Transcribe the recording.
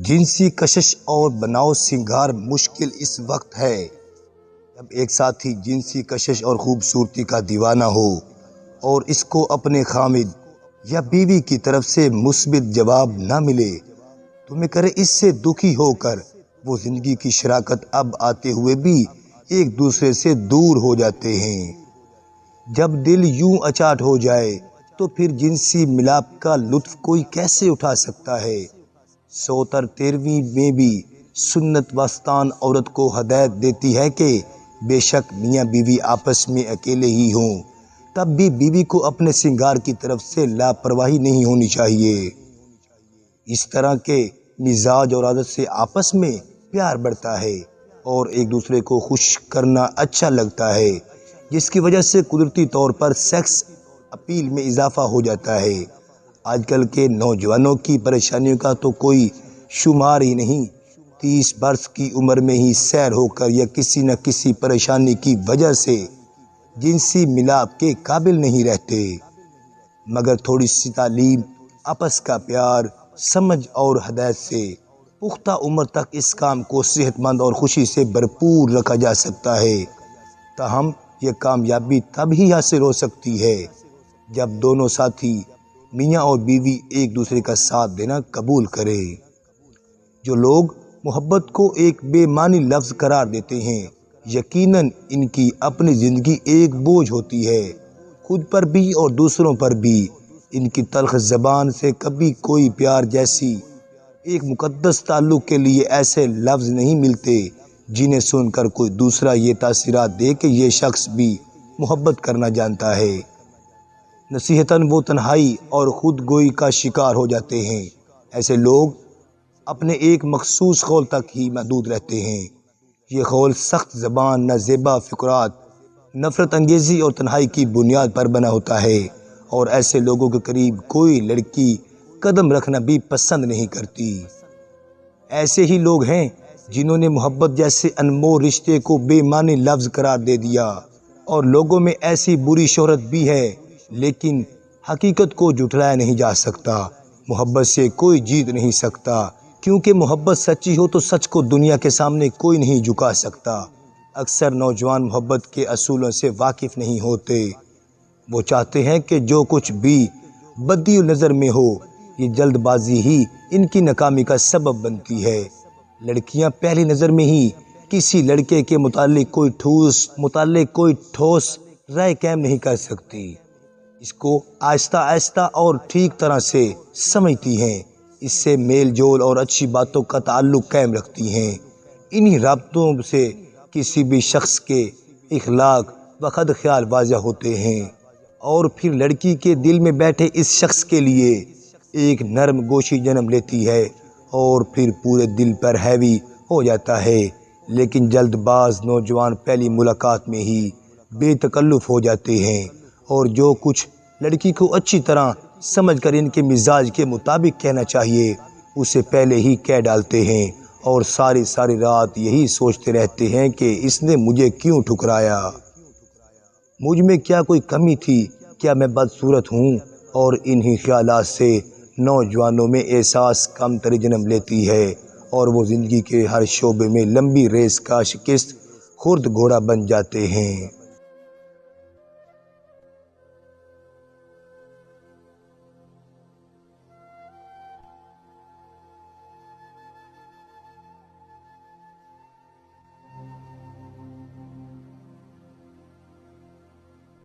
جنسی کشش اور بناؤ سنگار مشکل اس وقت ہے جب ایک ساتھی جنسی کشش اور خوبصورتی کا دیوانہ ہو اور اس کو اپنے خامد یا بیوی کی طرف سے مثبت جواب نہ ملے تو میں کرے اس سے دکھی ہو کر وہ زندگی کی شراکت اب آتے ہوئے بھی ایک دوسرے سے دور ہو جاتے ہیں۔ جب دل یوں اچاٹ ہو جائے تو پھر جنسی ملاپ کا لطف کوئی کیسے اٹھا سکتا ہے؟ 113ویں میں بھی سنت وستان عورت کو ہدایت دیتی ہے کہ بے شک میاں بیوی آپس میں اکیلے ہی ہوں تب بھی بیوی کو اپنے سنگار کی طرف سے لاپرواہی نہیں ہونی چاہیے۔ اس طرح کے مزاج اور عادت سے آپس میں پیار بڑھتا ہے اور ایک دوسرے کو خوش کرنا اچھا لگتا ہے، جس کی وجہ سے قدرتی طور پر سیکس اپیل میں اضافہ ہو جاتا ہے۔ آج کل کے نوجوانوں کی پریشانیوں کا تو کوئی شمار ہی نہیں، 30 برس کی عمر میں ہی سیر ہو کر یا کسی نہ کسی پریشانی کی وجہ سے جنسی ملاپ کے قابل نہیں رہتے، مگر تھوڑی سی تعلیم، آپس کا پیار، سمجھ اور ہدایت سے پختہ عمر تک اس کام کو صحت مند اور خوشی سے بھرپور رکھا جا سکتا ہے۔ تاہم یہ کامیابی تب ہی حاصل ہو سکتی ہے جب دونوں ساتھی میاں اور بیوی ایک دوسرے کا ساتھ دینا قبول کرے۔ جو لوگ محبت کو ایک بے معنی لفظ قرار دیتے ہیں، یقیناً ان کی اپنی زندگی ایک بوجھ ہوتی ہے، خود پر بھی اور دوسروں پر بھی۔ ان کی تلخ زبان سے کبھی کوئی پیار جیسی ایک مقدس تعلق کے لیے ایسے لفظ نہیں ملتے جنہیں سن کر کوئی دوسرا یہ تاثرات دے کہ یہ شخص بھی محبت کرنا جانتا ہے۔ نصیحتاً وہ تنہائی اور خود گوئی کا شکار ہو جاتے ہیں۔ ایسے لوگ اپنے ایک مخصوص قول تک ہی محدود رہتے ہیں۔ یہ قول سخت زبان، نازیبا فقرات، نفرت انگیزی اور تنہائی کی بنیاد پر بنا ہوتا ہے، اور ایسے لوگوں کے قریب کوئی لڑکی قدم رکھنا بھی پسند نہیں کرتی۔ ایسے ہی لوگ ہیں جنہوں نے محبت جیسے انمول رشتے کو بے معنی لفظ قرار دے دیا، اور لوگوں میں ایسی بری شہرت بھی ہے، لیکن حقیقت کو جھٹلایا نہیں جا سکتا۔ محبت سے کوئی جیت نہیں سکتا، کیونکہ محبت سچی ہو تو سچ کو دنیا کے سامنے کوئی نہیں جھکا سکتا۔ اکثر نوجوان محبت کے اصولوں سے واقف نہیں ہوتے۔ وہ چاہتے ہیں کہ جو کچھ بھی بدی نظر میں ہو، یہ جلد بازی ہی ان کی ناکامی کا سبب بنتی ہے۔ لڑکیاں پہلی نظر میں ہی کسی لڑکے کے متعلق کوئی ٹھوس رائے قائم نہیں کر سکتی، اس کو آہستہ آہستہ اور ٹھیک طرح سے سمجھتی ہیں، اس سے میل جول اور اچھی باتوں کا تعلق قائم رکھتی ہیں۔ انہی رابطوں سے کسی بھی شخص کے اخلاق و خد خیال واضح ہوتے ہیں، اور پھر لڑکی کے دل میں بیٹھے اس شخص کے لیے ایک نرم گوشی جنم لیتی ہے اور پھر پورے دل پر حاوی ہو جاتا ہے۔ لیکن جلد باز نوجوان پہلی ملاقات میں ہی بے تکلف ہو جاتے ہیں، اور جو کچھ لڑکی کو اچھی طرح سمجھ کر ان کے مزاج کے مطابق کہنا چاہیے اسے پہلے ہی کہہ ڈالتے ہیں، اور ساری رات یہی سوچتے رہتے ہیں کہ اس نے مجھے کیوں ٹھکرایا، مجھ میں کیا کوئی کمی تھی، کیا میں بدصورت ہوں؟ اور انہی خیالات سے نوجوانوں میں احساس کم تری جنم لیتی ہے، اور وہ زندگی کے ہر شعبے میں لمبی ریس کا شکست خورد گھوڑا بن جاتے ہیں۔